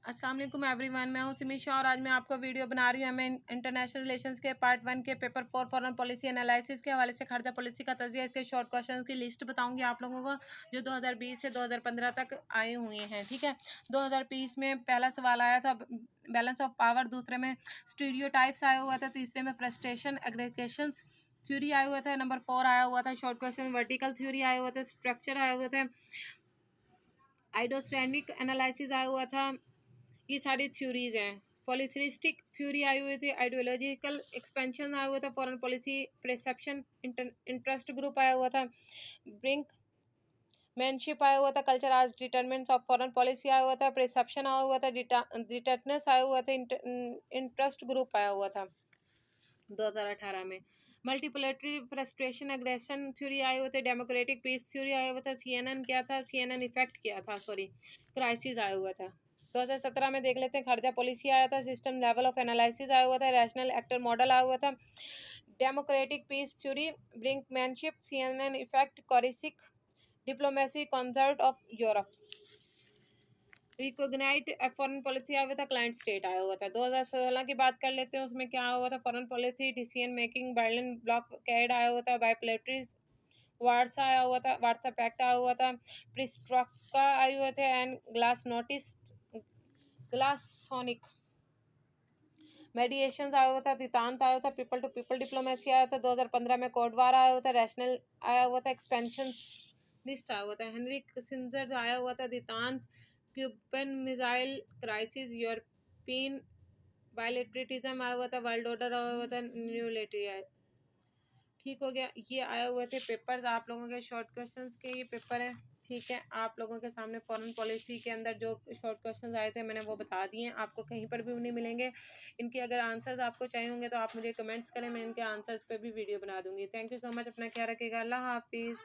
अस्सलाम वालेकुम एवरीवन, मैं हूं सिमी शाह और आज मैं आपको वीडियो बना रही हूं। मैं इंटरनेशनल रिलेशंस के पार्ट 1 के पेपर 4 फॉरेन पॉलिसी एनालिसिस के हवाले से खर्चा पॉलिसी का तजिया, इसके शॉर्ट क्वेश्चन की लिस्ट बताऊंगी आप लोगों को जो 2020 से 2015 तक आए हुए हैं। ठीक है, 2020 में पहला सवाल आया था बैलेंस ऑफ पावर, दूसरे में स्टीरियोटाइप्स आया हुआ था, तीसरे में फ्रस्ट्रेशन एग्रीगेशंस थ्योरी आया हुआ था, नंबर 4 आया हुआ था शॉर्ट क्वेश्चन वर्टिकल थ्योरी आया हुआ था, स्ट्रक्चर आया हुआ था, आइडोस्टैटिक एनालिसिस आया हुआ था। ये सारी थ्योरीज हैं। पॉलिथ्रिस्टिक थ्योरी आई हुई थी, आइडियोलॉजिकल एक्सपेंशन आया हुआ था, foreign policy perception interest group आया हुआ था, ब्रिंक मैनशिप आया हुआ था, कल्चर आज डिटरमिनेंट्स ऑफ फॉरेन पॉलिसी आया हुआ था, परसेप्शन आया हुआ था, डिटरनेस आया हुआ था, इंटरेस्ट ग्रुप आया हुआ था 2018 में। मल्टीपोलेटरी फ्रस्ट्रेशन एग्रेशन थ्योरी आए हुए थे, डेमोक्रेटिक पीस थ्योरी आया हुआ था, CNN क्या था, CNN इफेक्ट क्या था, सॉरी क्राइसिस आया हुआ था। 2017 में देख लेते हैं, खर्चा पॉलिसी आया था, सिस्टम लेवल ऑफ एनालिसिस आया हुआ था, रैशनल एक्टर मॉडल आया हुआ था, democratic peace theory, brinkmanship, CNN effect, coercive diplomacy, concert of Europe, recognised foreign policy आया हुआ था, क्लाइंट स्टेट आया हुआ था। 2016 की बात कर लेते हैं, उसमें क्या आया हुआ था, foreign policy decision making, Berlin blockade आया हुआ था, बाइपोलेटरी वार्सा आया हुआ था, वार्सा पैक्ट आया हुआ था, प्रिस्ट्रॉका आए हुए थे, and glass notice glass sonic मेडिएशन आया हुआ था, तितांत आया हुआ था, पीपल टू पीपल डिप्लोमेसी आया था। 2015 में कोडवार आया हुआ था, रैशनल आया हुआ था, एक्सपेंशन लिस्ट आया हुआ था, हेनरी किसिंजर आया हुआ था, तितांत, क्यूबन मिसाइल क्राइसिस, यूरोपियन बायलेटरिज्म आया हुआ था, वर्ल्ड ऑर्डर आया हुआ था, न्यू लेटरी आया। ठीक हो गया, ये आए हुए थे पेपर्स आप लोगों के शॉर्ट क्वेश्चंस के, ये पेपर हैं। ठीक है, आप लोगों के सामने फॉरेन पॉलिसी के अंदर जो शॉर्ट क्वेश्चंस आए थे मैंने वो बता दिए, आपको कहीं पर भी नहीं मिलेंगे। इनके अगर आंसर्स आपको चाहिए होंगे तो आप मुझे कमेंट्स करें, मैं इनके आंसर्स पे भी वीडियो बना दूंगी। थैंक यू सो मच, अपना ख्याल रखिएगा, अल्लाह हाफिज़।